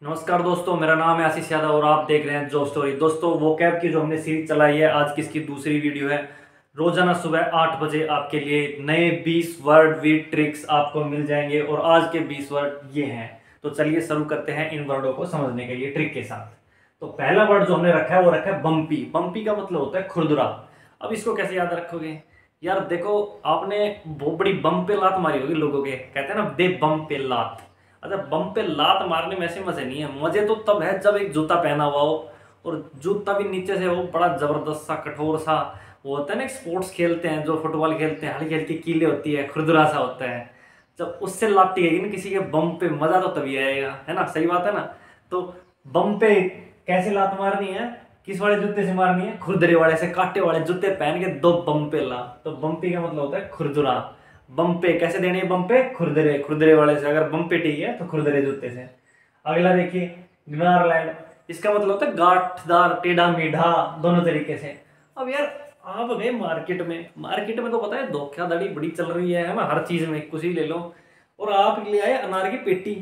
नमस्कार दोस्तों, मेरा नाम है आशीष यादव और आप देख रहे हैं जॉब स्टोरी। दोस्तों, वो कैब की जो हमने सीरीज चलाई है, आज की इसकी दूसरी वीडियो है। रोजाना सुबह 8 बजे आपके लिए नए 20 वर्ड विद ट्रिक्स आपको मिल जाएंगे और आज के 20 वर्ड ये हैं। तो चलिए शुरू करते हैं इन वर्डों को समझने के लिए ट्रिक के साथ। तो पहला वर्ड जो हमने रखा है वो रखा है बम्पी। बम्पी का मतलब होता है खुरदुरा। अब इसको कैसे याद रखोगे यार? देखो, आपने बहुत बड़ी बम पे लात मारी होगी। लोगों के कहते हैं ना, दे बम पे लात। अच्छा, बम पे लात मारने में ऐसे मजे नहीं है। मजे तो तब है जब एक जूता पहना हुआ हो और जूता भी नीचे से हो बड़ा जबरदस्त सा कठोर सा। वो होता है ना, स्पोर्ट्स खेलते हैं जो फुटबॉल खेलते हैं, हल्की हल्की कीले होती है, खुरदुरा सा होता है। जब उससे लात टिकेगी ना किसी के बम पे, मजा तो तभी आएगा, है ना? सही बात है ना? तो बम पे कैसे लात मारनी है? किस वाले जूते से मारनी है? खुरदरे वाले से, कांटे वाले जूते पहन के दो बम पे ला। तो बम्पी का मतलब होता है खुरदुरा। बम पे कैसे देने हैं? बम पे खुरदरे, खुरदरे वाले से। अगर बम पे ठीक है तो खुरदरे जूते से। अगला देखिए, ग्नारलैंड। इसका मतलब होता है गांठदार, टेढ़ा मेढ़ा, दोनों तरीके से। अब यार, आप गए मार्केट में तो पता है धोखाधड़ी बड़ी चल रही है ना? हर चीज में कुछ ही ले लो। और आप ले आए अनार की पेटी।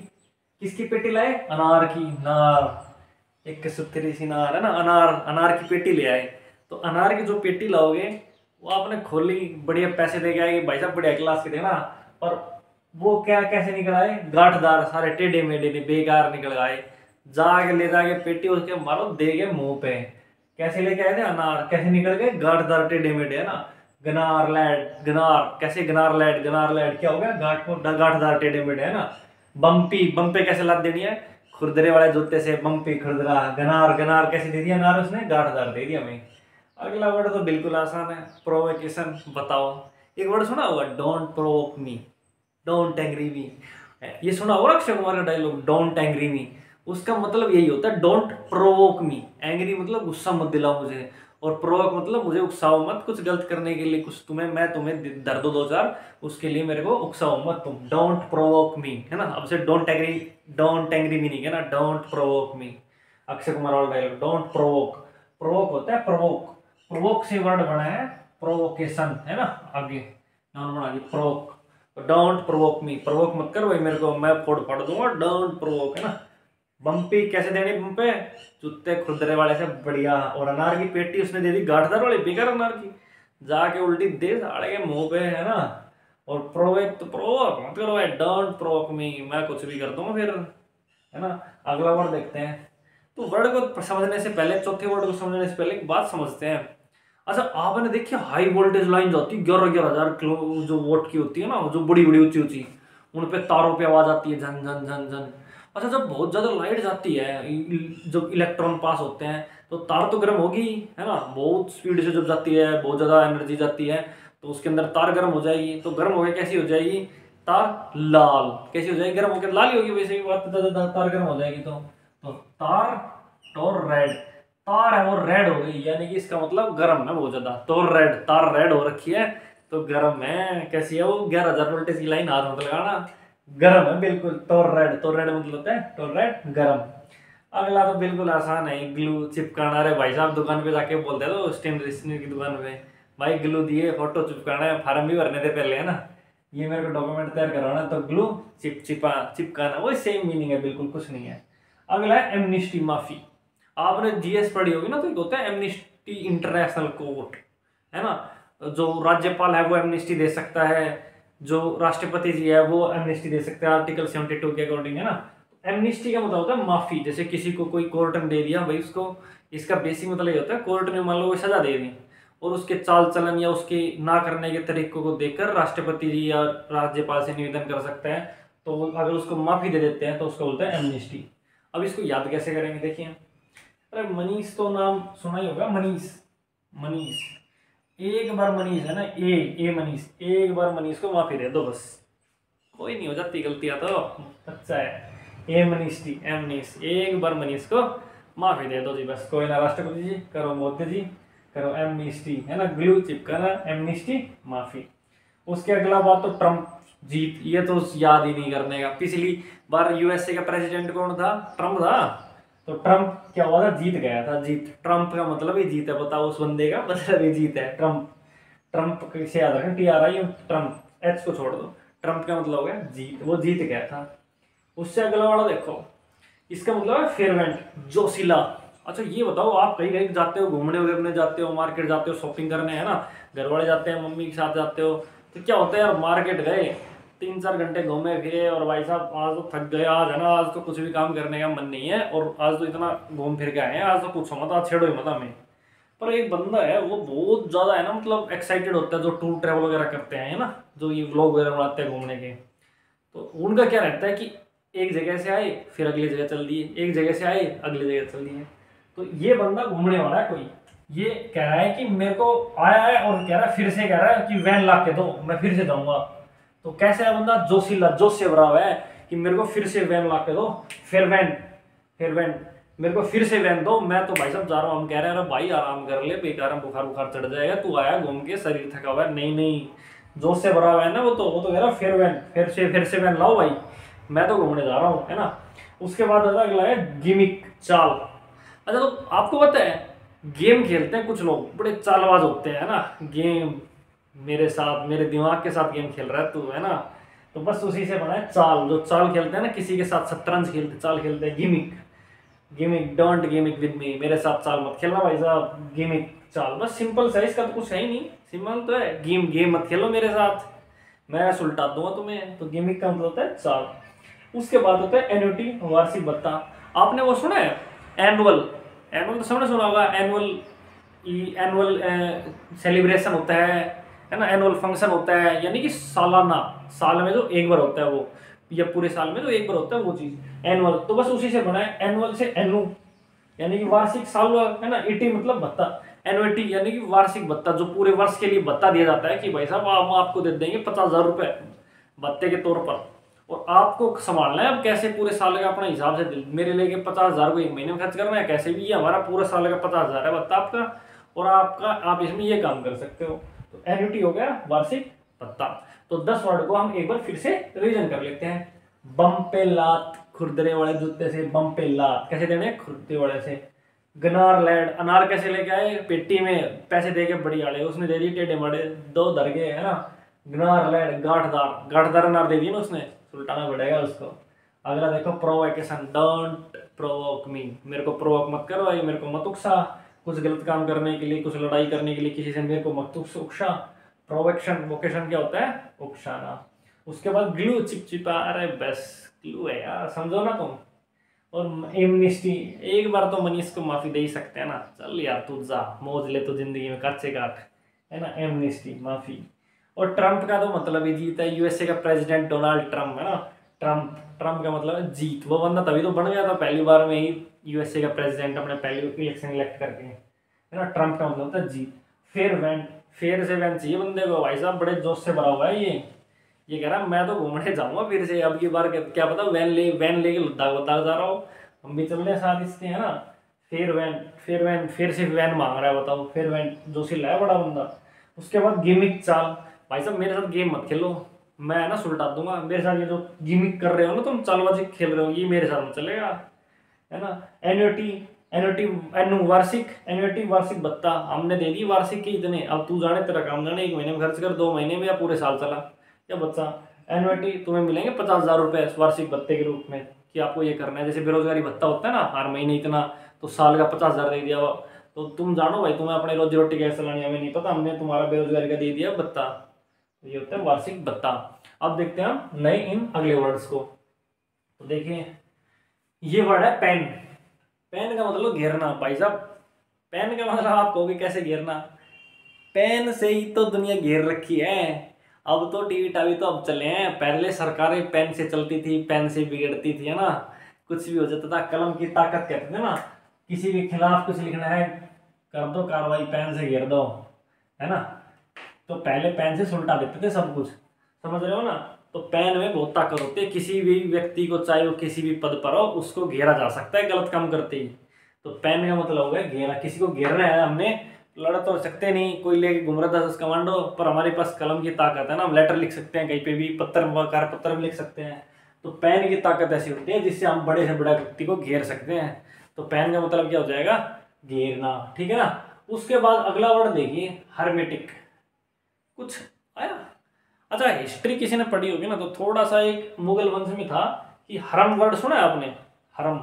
किसकी पेटी लाए? अनार की। नार, एक सूत्री सी नार है ना, अनार, अनार की पेटी ले आए। तो अनार की जो पेटी लाओगे वो आपने खोली, बढ़िया पैसे दे के आएगी, भाई साहब बढ़िया क्लास के देना। पर वो क्या, कैसे निकल आए? गांठदार, सारे टेढ़े मेढ़े बेकार निकल आए। जाके ले जाके पेटी उसके मारो दे गए मुंह पे। कैसे लेके आए थे? अनार। कैसे निकल गए? गांठदार टेढ़े मेढ़े, है ना? गनार लैड, गनार कैसे? गनार लैड, गनार लैड क्या हो गया? गांठदार टेढ़े मेढ़े, है ना? बम्पी, बम पे कैसे लाद देनी है? खुरदरे वाले जूते से बम्पी खुरदरा। गनार, गनार कैसे दे दिया? नार उसने गांठदार दे दिया हमें। अगला वर्ड तो बिल्कुल आसान है, प्रोवोकेशन। बताओ, एक वर्ड सुना होगा, don't provoke me, don't angry मी। ये सुना होगा अक्षय कुमार का डायलॉग, डोंट एंग्री मी। उसका मतलब यही होता है, डोंट प्रोवोक मी। एंग्री मतलब गुस्सा मत दिलाओ मुझे, और प्रोवोक मतलब मुझे उकसाओ मत कुछ गलत करने के लिए। कुछ तुम्हें, मैं तुम्हें दर्द दो दो चार, उसके लिए मेरे को उकसाओ मत तुम। डोंट प्रोवोक मी, है ना? अब से डोंट एंग्री, डोंट एंग्री मी नहीं कहना, डोंट प्रोवोक मी। अक्षय कुमार वाला डायलॉग, डोंट प्रोवोक। प्रोवोक होता है प्रोवोक। प्रोवोक से वर्ड बना है प्रोवोकेशन, है ना? आगे नाउन बना दी provoke. Don't provoke me, provoke मत कर भाई मेरे को, मैं फोड़ फाड़ दूंगा। डोंट प्रोवोक, है ना? बम्पी कैसे देनी? बम पे जूते खुरदरे वाले से बढ़िया। और अनार की पेटी उसने दे दी गांठदार वाली, बेकार अनार की। जाके उल्टी दे साले के मुंह पे, है ना? और प्रोवोक तो प्रोवोक मत करो भाई, डोंट प्रोवोक मी, मैं कुछ भी कर दूंगा फिर, है ना? अगला वर्ड देखते हैं। तो वर्ड को समझने से पहले, चौथे वर्ड को समझने से पहले एक बात समझते हैं। अच्छा, आपने देखी हाई वोल्टेज लाइन जाती है 11,000 किलो जो वोट की होती है ना, जो बड़ी बड़ी ऊंची ऊंची, उन पे तारों पे आवाज आती है, झन झन झन झन। अच्छा, जब बहुत ज्यादा लाइट जाती है, जब इलेक्ट्रॉन पास होते हैं तो तार तो गर्म होगी, है ना? बहुत स्पीड से जब जाती है, बहुत ज्यादा एनर्जी जाती है, तो उसके अंदर तार गर्म हो जाएगी। तो गर्म हो गई, कैसी हो जाएगी? तार लाल। कैसी हो जाएगी? गर्म होकर लाल ही होगी, वैसे भी बात तार गर्म हो जाएगी तो तार और रेड। तार है वो रेड हो गई, यानी कि इसका मतलब गर्म है बहुत ज्यादा। तो रेड, तार रेड हो रखी है तो गर्म है। कैसी है वो? 11,000 वोल्टेज की लाइन, हाथ मत लगाना, गर्म है बिल्कुल। तो रेड, तो रेड मतलब होता है तो रेड, गर्म। अगला तो बिल्कुल आसान है, ग्लू चिपकाना। अरे भाई साहब, दुकान पे जाके बोलते हैं तो स्टेशनरी की दुकान पे, भाई ग्लू दिए, फोटो चिपकाना है, फार्म भी भरने थे पहले, है ना? ये मेरे को डॉक्यूमेंट तैयार करवाना है, तो ग्लू चिपकाना, वो सेम मीनिंग है, बिल्कुल कुछ नहीं है। अगला है एमनिस्टी, माफी। आपने जीएस पढ़ी होगी ना, तो एक होता है एमनिस्टी इंटरनेशनल कोर्ट, है ना? जो राज्यपाल है वो एमनिस्टी दे सकता है, जो राष्ट्रपति जी है वो एमनिस्टी दे सकते हैं आर्टिकल 72 के अकॉर्डिंग, है ना? एमनिस्टी का मतलब होता है माफी। जैसे किसी को कोई कोर्ट ने दे दिया भाई, उसको, इसका बेसिक मतलब ये होता है, कोर्ट ने मान लो कोई सजा दे दी और उसके चाल चलन या उसके ना करने के तरीकों को देखकर राष्ट्रपति जी या राज्यपाल से निवेदन कर सकते हैं। तो अगर उसको माफी दे देते हैं तो उसको बोलते हैं एमनिस्टी। अब इसको याद कैसे करेंगे, देखिए। अरे मनीष तो नाम सुना ही होगा, मनीष। मनीष, एक बार मनीष, है ना? ए मनीष, एक बार मनीष को माफी दे दो बस, कोई नहीं हो जाती गलतियां तो, अच्छा है। ए मनीष टी, एम मनीष, एक बार मनीष को माफी दे दो जी बस, कोई ना। राष्ट्रपति जी करो, मोदी जी करो, एमनिस्टी, है ना? ग्लू चिपकाना, एमनिस्टी, माफी। उसके अगला बात तो ट्रम्प जीत, ये तो याद ही नहीं करने का। पिछली बार यूएसए का प्रेसिडेंट कौन था? ट्रम्प था। तो ट्रम्प क्या हुआ था? जीत गया था। जीत, ट्रम्प का मतलब ही जीत है। बताओ, उस बंदे का मतलब ही जीत है, ट्रम्प। ट्रम्प से याद रखें, TRI, ट्रम्प, एच को छोड़ दो। ट्रम्प का मतलब हो गया जीत, वो जीत गया था। उससे अगला वाला देखो, इसका मतलब है फेरवेंट, जोशीला। अच्छा ये बताओ, आप कहीं कहीं जाते हो, घूमने वगैरह जाते हो, मार्केट जाते हो शॉपिंग करने, है ना, घर वाले जाते हैं, मम्मी के साथ जाते हो, तो क्या होता है यार, मार्केट गए 3-4 घंटे घूमे फिरे और भाई साहब आज तो थक गए, आज है ना, आज तो कुछ भी काम करने का मन नहीं है और आज तो इतना घूम फिर के आए हैं, आज तो कुछ मत, आज छेड़ो ही मत हमें। पर एक बंदा है वो बहुत ज़्यादा है ना, मतलब एक्साइटेड होता है, जो टूर ट्रैवल वगैरह करते हैं, है ना, जो ये व्लॉग वगैरह बनाते हैं घूमने के, तो उनका क्या रहता है कि एक जगह से आए फिर अगली जगह चल दिए, एक जगह से आए अगली जगह चल दिए। तो ये बंदा घूमने वाला है कोई, ये कह रहा है कि मेरे को आया है और कह रहा है, फिर से कह रहा है कि वैन ला के दो, मैं फिर से जाऊंगा। तो कैसे है बंदा, जोशीला, जोश से भरा हुआ है कि मेरे को फिर से वैन ला के दो, फिर वैन, फिर वैन, मेरे को फिर से वैन दो, मैं तो भाई साहब जा रहा हूँ। हम कह रहे हैं अरे भाई आराम कर ले, बेकार बुखार बुखार चढ़ जाएगा, तू आया घूम के शरीर थका हुआ है। नहीं नहीं, जोश से भरा हुआ है ना वो तो कह रहा फिर वैन, फिर से वैन लाओ भाई, मैं तो घूमने जा रहा हूँ, है ना। उसके बाद आता अगला है गिमिक, चाल। अच्छा तो आपको पता है, गेम खेलते हैं कुछ लोग, बड़े चालबाज होते हैं, है ना, गेम मेरे साथ, मेरे दिमाग के साथ गेम खेल रहा है तू, है ना, तो बस उसी से बना है चाल। जो चाल खेलते हैं ना, किसी के साथ शतरंज खेलते चाल खेलते हैं, gimmick, gimmick, don't gimmick with me, मेरे साथ चाल मत खेलना भाई साहब, गिमिक चाल, बस सिंपल सा, इसका तो कुछ है ही नहीं, सिंपल तो है, गेम गेम मत खेलो मेरे साथ, मैं सुलटा दूंगा तुम्हें। तो गिमिक का मतलब होता है चाल। उसके बाद होता है एन्युटी, वार्षिक भत्ता। आपने वो सुना है एनुअल, एनुअल तो सबने सुना होगा, एनुअल, एनुअल सेलिब्रेशन होता है ना, एनुअल फंक्शन होता है, यानी कि सालाना, साल में जो एक बार होता है वो, या पूरे साल में जो एक बार होता है वो चीज एनुअल, तो बस उसी से बना है, एनुअल से एनु, यानी कि वार्षिक, साल, है ना, इटी मतलब भत्ता, एनुइटी यानी कि वार्षिक भत्ता, जो पूरे वर्ष के लिए भत्ता दिया जाता है कि भाई साहब हम आपको दे देंगे 50,000 रुपए भत्ते के तौर पर, और आपको संभालना है अब कैसे पूरे साल का अपने हिसाब से, मेरे लेके 50,000 को एक महीने में खर्च करना है, कैसे भी ये हमारा पूरा साल का 50,000 है भत्ता आपका, और आपका आप इसमें ये काम कर सकते हो। तो एन्युटी हो गया वार्षिक भत्ता। तो 10 वर्ड को हम एक बार फिर से रिवीजन कर लेते हैं। बम पे लात, खुरदरे वाले जूते से बम पे लात, कैसे देने, खुरदरे वाले से। गनार लैड, अनार कैसे लेके आए, पेटी में पैसे दे के बड़ी आड़े, उसने दे दी टेढ़े मड़े, 2 धर गए, है ना। गनार लैड, गांठदार, गांठदार अनार दे दी ना उसने, सुलटाना पड़ेगा उसको। अगला देखो प्रोवोकेशन, डोंट प्रोवोक मी, मेरे को प्रोवोक मत करो, ये मेरे को मत उकसा, कुछ गलत काम करने के लिए, कुछ लड़ाई करने के लिए किसी से मेरे को मत उकसा। प्रोवोकेशन, वोकेशन क्या होता है, उकसाना। उसके बाद ग्लू, चिपचिपा, अरे बस ग्लू है यार, समझो ना तुम। और एमनिस्टी, एक बार तो मनीष को माफी दे ही सकते हैं ना, चल यार तू जा मौज ले तो जिंदगी में कच्चे काट, है ना, एमनिस्टी, माफी। और ट्रम्प का तो मतलब ही जीत है, यूएसए का प्रेसिडेंट डोनाल्ड ट्रम्प, है ना, ट्रम्प, ट्रम्प का मतलब है जीत, वो बंदा तभी तो बन गया था पहली बार में ही यूएसए का प्रेसिडेंट, अपने पहले इलेक्शन इलेक्ट करके, है ना। ट्रम्प का मतलब होता है जीत। फिर वैन, फेर से वैन चाहिए बंदे को, भाई साहब बड़े जोश से भरा हुआ है ये कह रहा मैं तो घूमने जाऊंगा फिर से, अब की बार क्या पता वैन लेके लद्दाख वद्दाख जा रहा हूँ, हम भी चल रहे हैं साथ इसके, है ना। फिर से वैन मांग रहा है, बताओ, फिर वैन, जोशीला है बड़ा बंदा। उसके बाद गिमिक चाल, भाई साहब मेरे साथ गेम मत खेलो, मैं है ना सुलटा दूंगा, मेरे साथ ये जो गिमिक कर रहे हो ना तुम, चालबाजी खेल रहे हो, ये मेरे साथ में चलेगा, है ना। एन्युटी, एन्युटी, एनु वार्षिक, एन्युटी वार्षिक भत्ता, हमने दे दी वार्षिक के इतने, अब तू जाने तेरा काम जाने, 1 महीने में खर्च कर, 2 महीने में या पूरे साल चला क्या बच्चा। एनुइटी तुम्हें मिलेंगे 50,000 रुपए वार्षिक भत्ते के रूप में, कि आपको ये करना है, जैसे बेरोजगारी भत्ता होता है ना, हर महीने इतना, तो साल का 50,000 दे दिया, तो तुम जानो भाई तुम्हें अपने रोजी रोटी कैसे चलानी है, हमें नहीं पता, हमने तुम्हारा बेरोजगारी का दे दिया भत्ता, तो ये होता है वार्षिक भत्ता। अब देखते हैं हम नए इन अगले वर्ड्स को। तो देखिए ये वर्ड है पेन, पेन का मतलब घेरना, भाई साहब पेन का मतलब आप कहोगे कैसे घेरना, पेन से ही तो दुनिया घेर रखी है, अब तो टीवी टावी तो अब चले हैं, पहले सरकारें पेन से चलती थी, पेन से बिगड़ती थी, है ना, कुछ भी हो जाता था, कलम की ताकत कहते थे ना, किसी के खिलाफ कुछ लिखना है कर दो कार्रवाई, पेन से घेर दो, है ना। तो पहले पेन से सुलटा देते थे सब कुछ, समझ रहे हो ना। तो पेन में बहुत ताकत होती है, किसी भी व्यक्ति को चाहे वो किसी भी पद पर हो उसको घेरा जा सकता है गलत काम करते ही। तो पेन का मतलब हो गया घेरा, किसी को घेरना है, हमने लड़ तो सकते नहीं, कोई लेके घूम रहा था कमांडो, पर हमारे पास कलम की ताकत है ना, हम लेटर लिख सकते हैं कहीं पे भी, कार पत्र भी लिख सकते हैं। तो पेन की ताकत ऐसी होती है जिससे हम बड़े से बड़ा व्यक्ति को घेर सकते हैं। तो पेन का मतलब क्या हो जाएगा, घेरना, ठीक है ना। उसके बाद अगला वर्ड देखिए हर्मेटिक, कुछ आया। अच्छा हिस्ट्री किसी ने पढ़ी होगी ना, तो थोड़ा सा एक मुगल वंश में था कि हरम वर्ड सुना है आपने, हरम,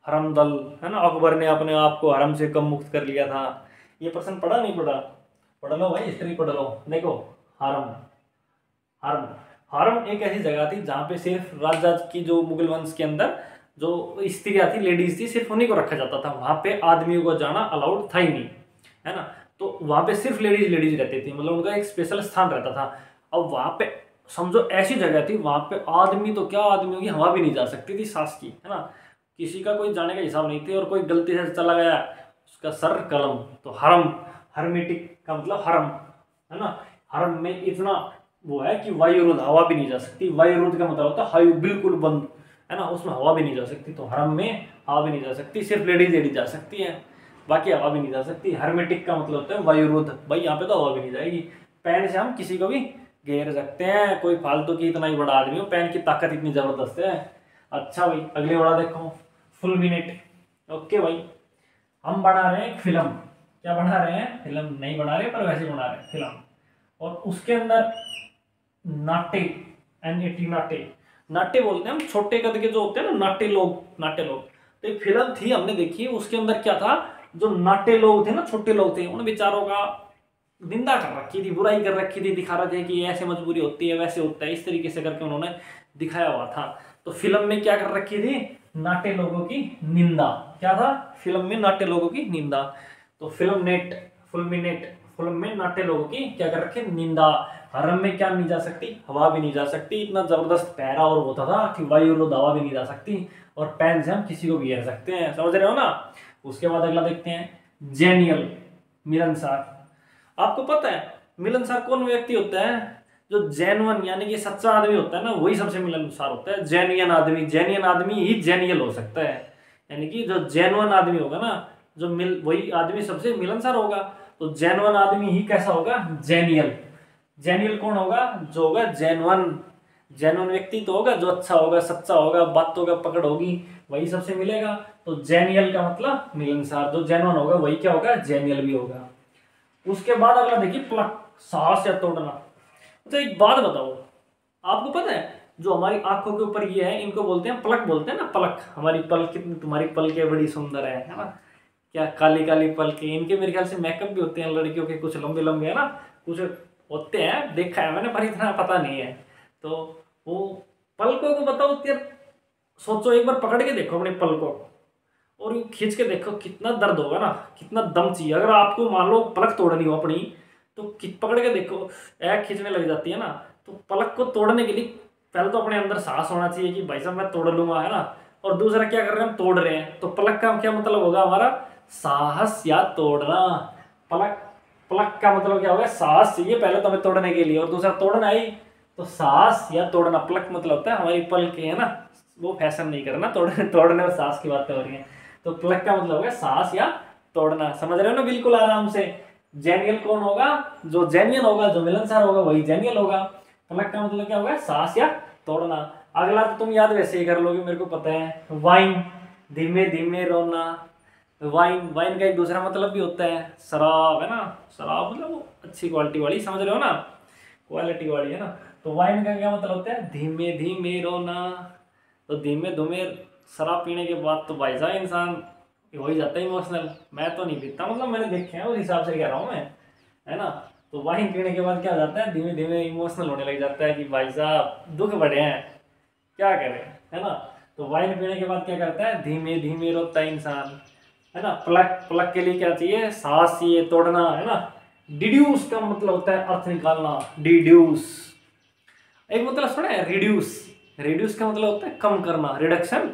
हरम दल, है ना, अकबर ने अपने आप को हरम से कब मुक्त कर लिया था। ये प्रश्न पढ़ा नहीं पढ़ा? पढ़ लो भाई, हिस्ट्री पढ़ लो। देखो, हरम, हरम, हरम एक ऐसी जगह थी जहाँ पे सिर्फ राजा की जो मुगल वंश के अंदर जो स्त्रियां थी, लेडीज थी, सिर्फ उन्हीं को रखा जाता था। वहां पे आदमियों को जाना अलाउड था ही नहीं, है ना। तो वहां पे सिर्फ लेडीज लेडीज रहती थी, मतलब उनका एक स्पेशल स्थान रहता था। अब वहां पे समझो ऐसी जगह थी, वहां पे आदमी तो क्या, आदमियों की हवा भी नहीं जा सकती थी सांस की, है ना। किसी का कोई जाने का हिसाब नहीं थी, और कोई गलती से चला गया उसका सर कलम। तो हरम, हर्मिटिक का मतलब हरम, है ना। हरम में इतना वो है कि वायुरुद्ध, हवा भी नहीं जा सकती। वायुरुद्ध का मतलब होता है वायु बिल्कुल बंद, है ना, उसमें हवा भी नहीं जा सकती। तो हरम में हवा भी नहीं जा सकती, सिर्फ लेडीज लेडीज जा सकती है, बाकी हवा भी नहीं जा सकती। हर्मेटिक का मतलब होता है वायुरुद्ध, भाई यहाँ पे तो हवा भी नहीं जाएगी। पैन से हम किसी को भी घेर सकते हैं, कोई फालतू की इतना ही बड़ा आदमी हो, पैन की ताकत इतनी जबरदस्त है। अच्छा भाई, अगले बड़ा देखो, फुलमिनेट। ओके भाई, हम बना रहे हैं फिल्म, क्या बना रहे हैं? फिल्म नहीं बना रहे, पर वैसे बना रहे हैं फिल्म। और उसके अंदर नाट्य, NAT, नाट्य, नाट्य बोलते हैं हम छोटे कद के जो होते हैं ना, नाट्य लोग, नाट्य लोग। तो एक फिल्म थी हमने देखी, उसके अंदर क्या था, जो नाट्य लोग थे ना, छोटे लोग थे, उन बेचारों का निंदा कर रखी थी, बुराई कर रखी थी, दिखा रहे थे कि ऐसे मजबूरी होती है, वैसे होता है, इस तरीके से करके उन्होंने दिखाया हुआ था। तो फिल्म में क्या कर रखी थी, नाट्य लोगों की निंदा। क्या था फिल्म में? नाट्य लोगों की निंदा। तो फिल्म नेट, फुलमिनेट, फिल्म में नाट्य लोगों की क्या कर रखे, निंदा। हरम में क्या नहीं जा सकती, हवा भी नहीं जा सकती। इतना जबरदस्त पहरा और होता था कि वायुरुद्ध हवा भी नहीं जा सकती, और पैन से हम किसी को भी घेर सकते हैं, समझ रहे हो ना। उसके बाद अगला देखते हैं, जेनियल, मिलनसार। आपको पता है मिलनसार कौन व्यक्ति होता है? जो जेन्युइन यानी कि सच्चा आदमी होता है ना, वही सबसे मिलनसार होता है। जेन्युइन आदमी, जेन्युइन आदमी ही जेनियल हो सकता है, यानी कि जो जेन्युइन आदमी होगा ना, जो वही आदमी सबसे मिलनसार होगा। तो जेन्युइन आदमी ही कैसा होगा, जेनियल। जेनियल कौन होगा? जो होगा जेन्युइन, जेन्युइन व्यक्ति तो होगा जो अच्छा होगा, सच्चा होगा, बातों का पकड़ होगी, वही सबसे मिलेगा। तो जेनियल का मतलब मिलनसार, जो जेन्युइन होगा वही क्या होगा, जेनियल भी होगा। उसके बाद अगला देखिए, प्लक, साहस या तोड़ना। तो एक बात बताओ, आपको पता है जो हमारी आंखों के ऊपर ये है, इनको बोलते हैं पलक, बोलते हैं ना पलक। हमारी पल कितनी, तुम्हारी पलकें बड़ी सुंदर है ना, क्या काली काली पलकें। इनके मेरे ख्याल से मेकअप भी होते हैं लड़कियों के, कुछ लंबे लंबे, है ना, कुछ होते हैं, देखा है मैंने, पर इतना पता नहीं है। तो वो पलकों को बताओ यार, सोचो एक बार पकड़ के देखो अपने पलकों को, और यूं खींच के देखो, कितना दर्द होगा ना, कितना दम चाहिए। अगर आपको मान लो पलक तोड़नी हो अपनी, तो पकड़ के देखो, ऐ खींचने लग जाती है ना। तो पलक को तोड़ने के लिए पहले तो अपने अंदर साहस होना चाहिए कि भाई साहब मैं तोड़ लूंगा, है ना। और दूसरा क्या कर रहे हैं, हम तोड़ रहे हैं। तो पलक का क्या मतलब होगा हमारा, साहस या तोड़ना। पलक, पलक का मतलब क्या होगा, साहस चाहिए पहले तो हमें तोड़ने के लिए, और दूसरा तोड़ना ही, तो साहस या तोड़ना। पलक मतलब होता है हमारी पल के, है ना, वो फैशन नहीं करना, तोड़ने और साहस की बातें हो रही हैं। तो प्लग का मतलब होगा साहस या तोड़ना, समझ रहे हो ना, बिल्कुल आराम से। जेनियल कौन होगा, जो जेनियल होगा, जो मिलनसार होगा, वही जेनियल होगा। प्लग का मतलब क्या होगा, साहस या तोड़ना। अगला तो तुम याद वैसे ही कर लोगे, मेरे को पता है, वाइन, धीमे धीमे रोना। वाइन, वाइन का एक दूसरा मतलब भी होता है शराब, है ना। शराब मतलब वो अच्छी क्वालिटी वाली, समझ रहे हो ना, क्वालिटी वाली, है ना। तो वाइन का क्या मतलब होता है, धीमे धीमे रोना। तो धीमे धीमे शराब पीने के बाद तो भाई साहब इंसान हो ही जाता है इमोशनल। मैं तो नहीं पीता, मतलब मैंने देखे हैं, उस हिसाब से कह रहा हूँ मैं, है ना। तो वाइन पीने के बाद क्या हो जाता है, धीमे धीमे इमोशनल होने लग जाता है कि भाई साहब दुख बढ़े हैं, क्या करें, है ना। तो वाइन पीने के बाद क्या करता है, धीमे धीमे रोता है इंसान, है ना। प्लग, प्लग के लिए क्या चाहिए, सांस चाहिए, तोड़ना, है ना। डिड्यूस का मतलब होता है अर्थ निकालना, डिड्यूस। एक मतलब सुना है रिड्यूस, रिड्यूस का मतलब होता है कम करना, रिडक्शन,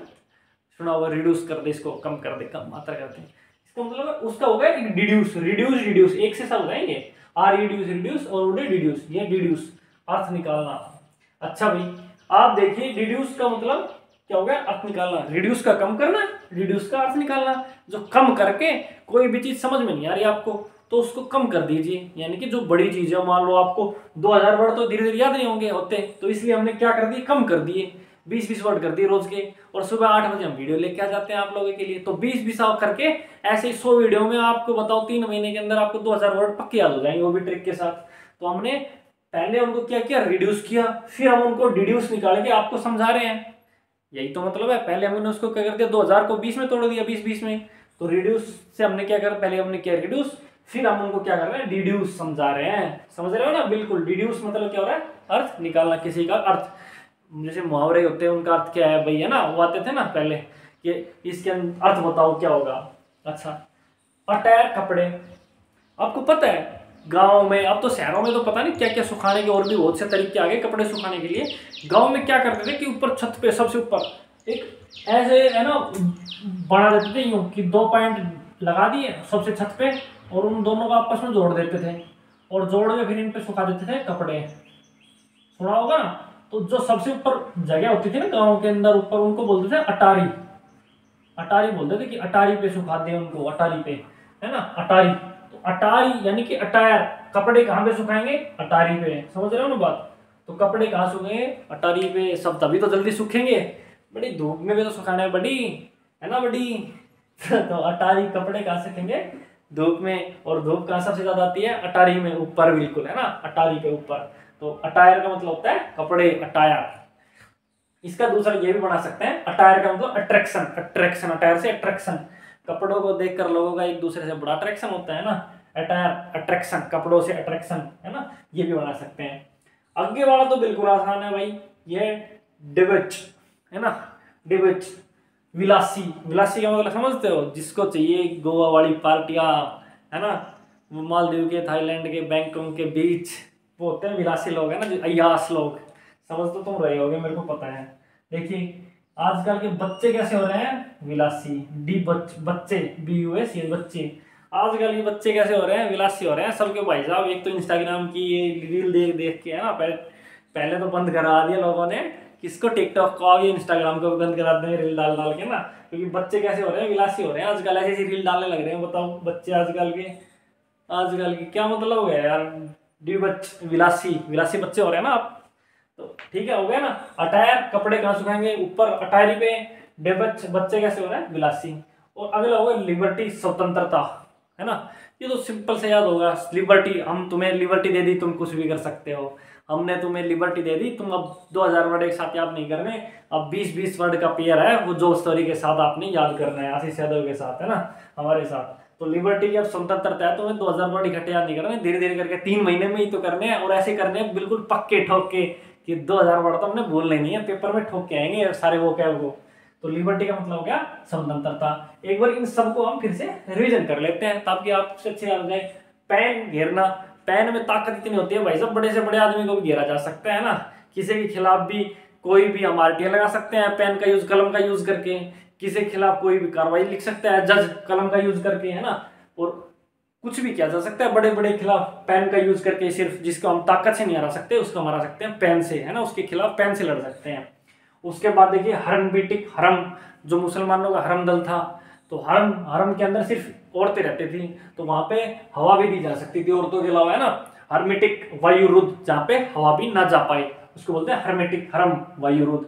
सुना होगा, रिड्यूस कर दे इसको, कम कर दे, कम मात्रा करते हैं, इसका मतलब उसका होगा एक डिड्यूस, रिड्यूस, डिड्यूस एक से सब होगा ये, आर रिड्यूस, रिड्यूस, और उड़े डिड्यूस, ये डिड्यूस, अर्थ निकालना। अच्छा भाई, आप देखिए डिड्यूस का मतलब क्या हो गया, अर्थ निकालना। रिड्यूस का कम करना, रिड्यूस का अर्थ निकालना। जो कम करके कोई भी चीज समझ में नहीं आ रही आपको, तो उसको कम कर दीजिए, यानी कि जो बड़ी चीज है, मान लो आपको 2000 वर्ड तो धीरे धीरे याद नहीं होंगे होते, तो इसलिए हमने क्या कर दिए, कम कर दिए, 20-20 वर्ड कर दिए रोज के। और सुबह 8 बजे हम वीडियो लेके आ जाते हैं आप लोगों के लिए, तो 20-20 करके ऐसे ही 100 वीडियो में आपको बताओ 3 महीने के अंदर आपको 2000 वर्ड पक्के याद हो जाएंगे, वो भी ट्रिक के साथ। तो हमने पहले उनको क्या किया, रिड्यूस किया, फिर हम उनको डिड्यूस निकाल के आपको समझा रहे हैं। यही तो मतलब है। पहले हमने उसको क्या कर दिया, 2000 को 20 में तोड़ दिया, 20 में। तो रिड्यूस से हमने क्या करा, पहले हमने किया रिड्यूस, फिर हम उनको क्या कर रहे हैं, डिड्यूस समझा रहे हैं। समझ रहे हो ना, बिल्कुल। डिड्यूस मतलब क्या हो रहा है, अर्थ निकालना, किसी का अर्थ। जैसे मुहावरे होते हैं उनका अर्थ क्या है भाई, है ना, वो आते थे ना पहले कि इसके अर्थ बताओ क्या होगा। अच्छा, अटायर कपड़े, आपको पता है गांव में, अब तो शहरों में तो पता नहीं क्या क्या सुखाने के और भी बहुत से तरीके आ गए कपड़े सुखाने के लिए। गांव में क्या करते थे कि ऊपर छत पे सबसे ऊपर एक ऐसे है ना बना देते थे यूं कि 2 पॉइंट लगा दिए सबसे छत पे, और उन दोनों को आपस में जोड़ देते थे, और जोड़ के फिर इन पे सुखा देते थे कपड़े। सुना होगा ना। तो जो सबसे ऊपर जगह होती थी ना गाँव के अंदर ऊपर, उनको बोलते थे अटारी। अटारी बोलते थे कि अटारी पे सुखा दे उनको, अटारी पे, है ना, अटारी। तो अटारी यानी कि अटायर, कपड़े कहाँ पे सुखाएंगे, अटारी पे। समझ रहे हो ना बात। तो कपड़े कहाँ सूखेंगे, अटारी पे। सब तभी तो जल्दी सूखेंगे, बड़ी धूप में भी तो सुखाना है बड़ी, है ना बड़ी। तो अटारी, कपड़े कहाँ सूखेंगे, धूप में। और धूप कहाँ सबसे ज्यादा आती है, अटारी में, ऊपर बिल्कुल, है ना, अटारी पे ऊपर। तो अटायर का मतलब होता है कपड़े, अटायर। इसका दूसरा ये भी बना सकते हैं, अटायर का मतलब अट्रैक्शन। अट्रैक्शन, अटायर से अट्रैक्शन, कपड़ों को देखकर लोगों का एक दूसरे से बड़ा अट्रैक्शन होता है ना। अटायर अट्रैक्शन, कपड़ों से अट्रैक्शन, है ना, ये भी बना सकते हैं। आगे वाला तो बिल्कुल आसान है भाई, ये डिबेच, है ना, डिबेच, विलासी। विलासी का मतलब समझते हो, जिसको चाहिए गोवा वाली पार्टियां, है ना, मालदीव के, थाईलैंड के, बैंकॉक के बीच, वो होते हैं विलासी लोग, है ना, जो अय्यास लोग। समझ तो तुम रहे होगे, मेरे को पता है। देखिए आजकल के बच्चे कैसे हो रहे हैं, विलासी। बच्चे, BUS, ये बच्चे। आजकल के बच्चे कैसे हो रहे हैं, विलासी हो रहे हैं सबके भाई साहब। एक तो इंस्टाग्राम की ये रील देख देख के, है ना, पहले तो बंद करा दिया लोगों ने, किसको, टिकटॉक को, आगे इंस्टाग्राम को भी बंद करा देंगे रील डाल डाल के ना। क्योंकि बच्चे कैसे हो रहे हैं, विलासी हो रहे हैं आजकल, ऐसी रील डालने लग रहे हैं। बताओ बच्चे आजकल के, क्या मतलब हो गया यार, विलासी, विलासी बच्चे हो रहे हैं ना आप। तो ठीक है, हो गया ना। अटायर, कपड़े कहाँ सुखाएंगे, ऊपर अटारी पे। डेबच, बच्चे कैसे हो रहे हैं, विलासी। और अगला होगा लिबर्टी, स्वतंत्रता, है ना। ये तो सिंपल से याद होगा, लिबर्टी, हम तुम्हें लिबर्टी दे दी, तुम कुछ भी कर सकते हो। हमने तुम्हें लिबर्टी दे दी, तुम अब 2000 वर्ड एक साथ याद नहीं करने, अब 20-20 वर्ड का पेयर है, वो जो स्टोरी के साथ आपने याद करना है, आशीष यादव के साथ, है ना, हमारे साथ। तो लिबर्टी की अब स्वतंत्रता है, तुम्हें 2000 वर्ड इकट्ठे याद नहीं करने, धीरे धीरे करके 3 महीने में ही तो करने हैं। और ऐसे करने हैं बिल्कुल पक्के ठोक के, कि 2000 वर्ड तो हमने बोलने नहीं है, पेपर में ठोक के आएंगे सारे वो क्या वो। तो लिबर्टी का मतलब हो गया स्वतंत्रता। एक बार इन सबको हम फिर से रिवीजन कर लेते हैं ताकि आपसे अच्छे याद जाए। पेन घेरना, पेन में ताकत इतनी होती है भाई साहब, बड़े से बड़े आदमी को भी घेरा जा सकता है ना। किसी के खिलाफ भी कोई भी हम RTI लगा सकते हैं पेन का यूज, कलम का यूज करके। किसी के खिलाफ कोई भी कार्रवाई लिख सकता है जज, कलम का यूज करके, है ना। और कुछ भी किया जा सकता है बड़े बड़े खिलाफ पेन का यूज करके। सिर्फ जिसको हम ताकत से नहीं हरा सकते उसको हम हरा सकते हैं पेन से, है ना, उसके खिलाफ पेन से लड़ सकते हैं। उसके बाद देखिए हरम बीटिक, हरम जो मुसलमानों का हरम दल था, तो हरम, हरम के अंदर सिर्फ औरतें रहती थी, तो वहां पे हवा भी दी जा सकती थी औरतों के अलावा, है ना। हर्मेटिक वायुरुद्ध, जहाँ पे हवा भी ना जा पाए, उसको बोलते हैं हर्मेटिक, हरम वायुरुद्ध।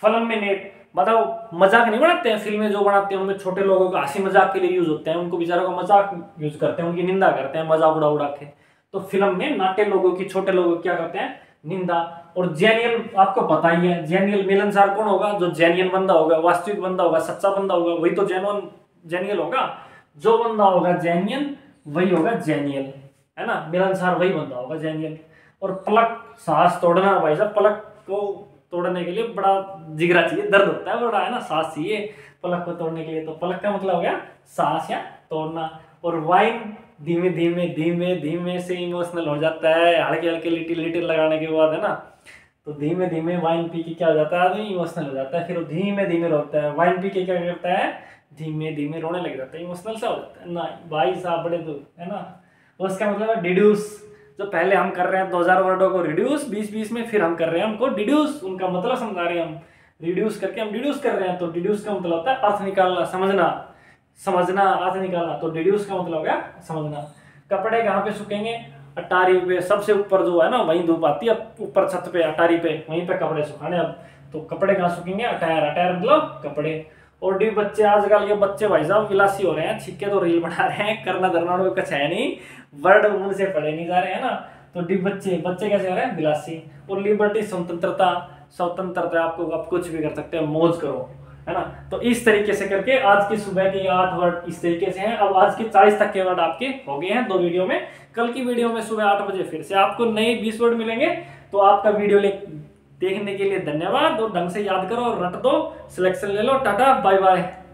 फलमिनेट, मतलब मजाक नहीं बनाते हैं फिल्में जो बनाते हैं उनमें छोटे लोगों का हंसी मजाक के लिए यूज होते हैं, उनको बेचारों का मजाक यूज करते हैं, उनकी निंदा करते हैं मजाक उड़ा उड़ा के। तो फिल्म में नाट्य लोगों की, छोटे लोगों की क्या करते हैं, निंदा। और जेनियल आपको पता ही है, जेनियल मिलनसार कौन होगा, जो जेन्युइन बंदा होगा, वास्तविक बंदा होगा, सच्चा बंदा होगा, वही तो जेनियल होगा। जो बंदा होगा जेन्युइन वही होगा जेनियल, है ना, मिलनसार वही बंदा होगा जेनियल। और पलक, सांस तोड़ना भाई साहब, पलक को तोड़ने के लिए बड़ा जिगरा चाहिए, दर्द होता है बड़ा, है ना, सांस चाहिए पलक को तोड़ने के लिए। तो पलक का मतलब हो गया सांस या तोड़ना। और वाइन, धीमे धीमे धीमे धीमे से इमोशनल हो जाता है, हल्के हल्के लिटिल लिटिल लगाने के बाद, है ना। तो धीमे धीमे वाइन पी के क्या हो जाता है, आदमी इमोशनल हो जाता है, फिर वो धीमे धीमे रोता है। वाइन पी के क्या करता है, धीमे धीमे रोने लग जाता है, इमोशनल सा हो जाता है ना भाई साहब, बड़े दुख, है ना। उसका मतलब है डिड्यूस, जो पहले हम कर रहे हैं 2000 वर्डों को रिड्यूस 20-20 में, फिर हम कर रहे हैं हमको डिड्यूस, उनका मतलब समझा रहे हैं हम, रिड्यूस करके हम डिड्यूस कर रहे हैं। तो डिड्यूस का मतलब होता है अर्थ निकालना, समझना, समझना अर्थ निकालना। तो डिड्यूस का मतलब हो गया समझना। कपड़े कहाँ पे सूखेंगे, अटारी पे, सबसे ऊपर जो है ना वहीं धूप आती है, ऊपर छत पे अटारी पे, वहीं पे कपड़े सुखाने। अब तो कपड़े कहाँ सूखेंगे, अटायर, अटायर मतलब कपड़े। और डी बच्चे, आजकल के बच्चे भाई साहब विलासी हो रहे हैं, छिक्के तो रील बना रहे हैं, करना धरना कुछ है नहीं, वर्ड मुंह से पढ़े नहीं जा रहे हैं ना। तो डी बच्चे, बच्चे कैसे हो रहे हैं, विलासी। और लिबर्टी, स्वतंत्रता, स्वतंत्रता है, आपको आप कुछ भी कर सकते हैं, मौज करो, है ना। तो इस तरीके से करके आज की सुबह के 8 वर्ड इस तरीके से हैं। अब आज के 40 तक के वर्ड आपके हो गए हैं 2 वीडियो में। कल की वीडियो में सुबह 8 बजे फिर से आपको नए 20 वर्ड मिलेंगे। तो आपका वीडियो देखने के लिए धन्यवाद, और ढंग से याद करो और रट दो, सिलेक्शन ले लो। Tata bye bye.